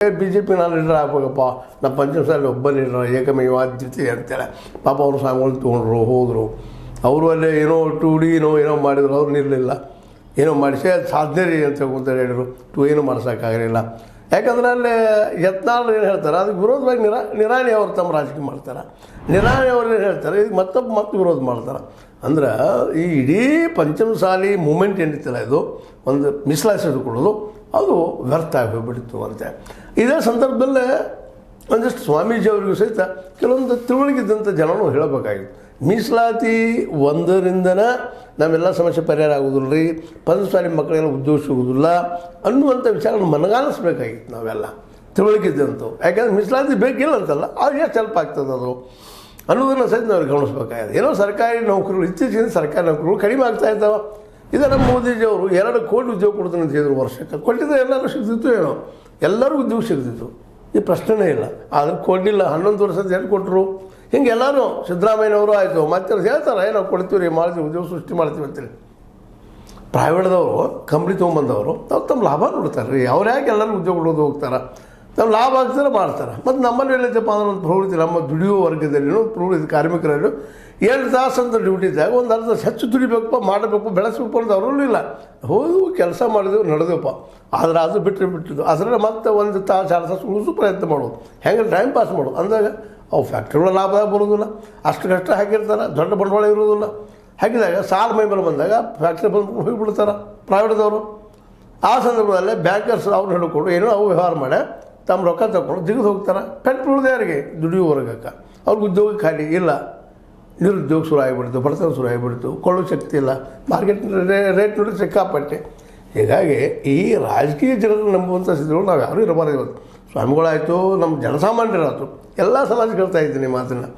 B J P ನಾನು leader ಆಗ್ಬೇಕಪ್ಪ ನಮ್ಮ ಪಂಚಮಸಾಲಿ ಒಬ್ಬ ಲೀಡರ್ ಏಕಮೇವಾದ್ವಿತೀಯ ಅಂತೇಳಿ ಪಾಪ ಅವರು ಸಾಂಗ್ಗಳು ತೊಗೊಂಡ್ರು ಹೋದರು. ಅವರು ಅಲ್ಲೇ ಏನೋ ಏನೋ ಮಾಡಿದ್ರು, ಅವ್ರು ನಿಲ್ಲಲಿಲ್ಲ. ಏನೋ ಮಾಡಿಸಿ ಅದು ಸಾಧನೆ ರೀ ಅಂತ ಹೇಳ್ಕೊಂತಾರೆ ಹೇಳಿದ್ರು. ಏನೂ ಮಾಡ್ಸೋಕ್ಕಾಗಲಿಲ್ಲ. ಯಾಕಂದ್ರೆ ಅಲ್ಲೇ ಯತ್ನಾಳರು ಏನು ಹೇಳ್ತಾರೆ ಅದಕ್ಕೆ ವಿರೋಧವಾಗಿ ನಿರಾಣಿ ಅವರು ತಮ್ಮ ರಾಜಕೀಯ ಮಾಡ್ತಾರೆ. ನಿರಾಣಿ ಅವ್ರು ಏನು ಹೇಳ್ತಾರೆ ಇದಕ್ಕೆ ಮತ್ತೆ ವಿರೋಧ ಮಾಡ್ತಾರೆ. ಅಂದ್ರೆ ಈ ಇಡೀ ಪಂಚಮಸಾಲಿ ಮೂಮೆಂಟ್ ಏನಿತ್ತಲ್ಲ ಇದು ಒಂದು ಮೀಸಲಾತಿ ಕೊಡೋದು ಅದು ವ್ಯರ್ಥ ಆಗಿ ಹೋಗ್ಬಿಡ್ತು ಅಂತೆ. ಇದೇ ಸಂದರ್ಭದಲ್ಲೇ ಒಂದಷ್ಟು ಸ್ವಾಮೀಜಿ ಅವರಿಗೂ ಸಹಿತ ಕೆಲವೊಂದು ತಿಳುವಳಿಕಿದ್ದಂಥ ಜನನೂ ಹೇಳಬೇಕಾಗಿತ್ತು. ಮೀಸಲಾತಿ ಒಂದರಿಂದನೇ ನಾವೆಲ್ಲ ಸಮಸ್ಯೆ ಪರಿಹಾರ ಆಗೋದಿಲ್ಲ ರೀ, ಪಂಚಮಸಾಲಿ ಮಕ್ಕಳೆಲ್ಲ ಉದ್ಯೋಗ ಸಿಗೋದಿಲ್ಲ ಅನ್ನುವಂಥ ವಿಚಾರವನ್ನು ಮನಗಾಣಿಸ್ಬೇಕಾಗಿತ್ತು ನಾವೆಲ್ಲ ತಿಳುವಳಿಕಿದ್ದಂಥವು. ಯಾಕಂದ್ರೆ ಮೀಸಲಾತಿ ಬೇಕಿಲ್ಲ ಅಂತಲ್ಲ, ಅದು ಎಷ್ಟು ಹೆಲ್ಪ್ ಆಗ್ತದೆ ಅದು ಅನ್ನೋದನ್ನು ಸಹಿತ ನಾವು ಗಮನಿಸ್ಬೇಕಾಗಿದೆ. ಏನೋ ಸರ್ಕಾರಿ ನೌಕರಿಗಳು ಇತ್ತೀಚಿನ ಸರ್ಕಾರಿ ನೌಕರಿಗಳು ಕಡಿಮೆ ಆಗ್ತಾ ಇದ್ದಾವೆ. ಇದು ನಮ್ಮ ಮೋದಿಜಿಯವರು 2 ಕೋಟಿ ಉದ್ಯೋಗ ಕೊಡ್ತೀನಿ ಅಂತ ಹೇಳಿದ್ರು ವರ್ಷಕ್ಕೆ. ಕೊಟ್ಟಿದ್ದು ಎಲ್ಲರೂ ಸಿಗ್ತಿತ್ತು ಏನೋ, ಎಲ್ಲರೂ ಉದ್ಯೋಗ ಸಿಗ್ತಿತ್ತು, ಈ ಪ್ರಶ್ನೆನೇ ಇಲ್ಲ. ಆದರೆ ಕೊಡಲಿಲ್ಲ. 11 ವರ್ಷದ ಏನು ಕೊಟ್ಟರು ಹಿಂಗೆ ಎಲ್ಲರೂ ಸಿದ್ದರಾಮಯ್ಯನವರು ಆಯಿತು ಮತ್ತೆ ಹೇಳ್ತಾರೆ ನಾವು ಕೊಡ್ತೀವಿ ರೀ, ಮಾಡ್ತೀವಿ, ಉದ್ಯೋಗ ಸೃಷ್ಟಿ ಮಾಡ್ತೀವಿ ಅಂತೇಳಿ. ಪ್ರೈವೇಟ್ದವರು ಕಂಪ್ನಿ ತೊಗೊಂಬಂದವರು ಅವ್ರು ತಮ್ಮ ಲಾಭ ನೋಡ್ತಾರೆ ರೀ. ಅವ್ರು ಯಾಕೆ ಎಲ್ಲರೂ ಉದ್ಯೋಗ ಕೊಡೋದು ಹೋಗ್ತಾರೆ, ನಮ್ಮ ಲಾಭ ಆಗ್ತಾರೆ ಮಾಡ್ತಾರೆ. ಮತ್ತು ನಮ್ಮಲ್ಲಿ ಏನೈತಪ್ಪ ಅಂದ್ರೆ ಒಂದು ಪ್ರವೃತ್ತಿ, ನಮ್ಮ ದುಡಿಯೋ ವರ್ಗದಲ್ಲಿ ಪ್ರವೃತ್ತಿ ಕಾರ್ಮಿಕರಲ್ಲಿ 7 ತಾಸು ಅಂತ ಡ್ಯೂಟಿ ಇದ್ದಾಗ ಒಂದು ಅರ್ಧ ಹೆಚ್ಚು ದುಡಿಬೇಕಪ್ಪ, ಮಾಡಬೇಕು, ಬೆಳೆಸಬೇಕು ಅಂತ ಅವರಲ್ಲೂ ಇಲ್ಲ. ಹೋಗಿ ಕೆಲಸ ಮಾಡಿದೆವು ನಡೆದೆವಪ್ಪ. ಆದರೆ ಅದು ಬಿಟ್ಟಿದ್ದು ಅದರಲ್ಲಿ ಮತ್ತೆ 1 ತಾಸು 2 ತಾಸು ಉಳಿಸು ಪ್ರಯತ್ನ ಮಾಡೋದು, ಹೆಂಗೆ ಟೈಮ್ ಪಾಸ್ ಮಾಡೋದು ಅಂದಾಗ ಅವು ಫ್ಯಾಕ್ಟ್ರಿಗಳ ಲಾಭ ಬರೋದಿಲ್ಲ. ಅಷ್ಟು ಕಷ್ಟ ಹಾಕಿರ್ತಾರೆ, ದೊಡ್ಡ ಬಂಡವಾಳ ಇರೋದಿಲ್ಲ. ಹಾಕಿದಾಗ ಸಾಲ ಮೈ ಮೇಲೆ ಬಂದಾಗ ಫ್ಯಾಕ್ಟ್ರಿ ಬಂದು ಹೋಗಿಬಿಡ್ತಾರೆ ಪ್ರೈವೇಟ್ದವರು. ಆ ಸಂದರ್ಭದಲ್ಲೇ ಬ್ಯಾಂಕರ್ಸ್ ಅವ್ರು ಹಿಡ್ಕೊಂಡು ಏನೋ ಅವು ವ್ಯವಹಾರ ಮಾಡಿ ತಮ್ಮ ರೊಕ್ಕ ತಗೊಂಡು ಜಿಗಿದು ಹೋಗ್ತಾರೆ. ಪೆಟ್ಟು ಉಳಿದ ಯಾರಿಗೆ ದುಡಿಯೋ ವರ್ಗಕ್ಕೆ ಅವ್ರಿಗೆ ಉದ್ಯೋಗ ಖಾಲಿ ಇಲ್ಲ, ನಿರುದ್ಯೋಗ ಶುರು ಆಗಿಬಿಡ್ತು, ಬಡತನ ಶುರು ಆಗಿಬಿಡ್ತು, ಕೊಳ್ಳೋ ಶಕ್ತಿ ಇಲ್ಲ, ಮಾರ್ಕೆಟ್ ರೇಟ್ ನೋಡಿ ಸಿಕ್ಕಾಪಟ್ಟೆ. ಹೀಗಾಗಿ ಈ ರಾಜಕೀಯ ಜನರನ್ನು ನಂಬುವಂಥ ಸ್ಥಿತಿಗಳು ನಾವು ಯಾರೂ ಇರಬಾರ್ದು. ಇವತ್ತು ಸ್ವಾಮಿಗಳಾಯಿತು, ನಮ್ಮ ಜನಸಾಮಾನ್ಯರಾಯಿತು, ಎಲ್ಲ ಸಮಾಜ ಕೇಳ್ತಾ ಇದ್ದೀನಿ ಮಾತನ್ನು.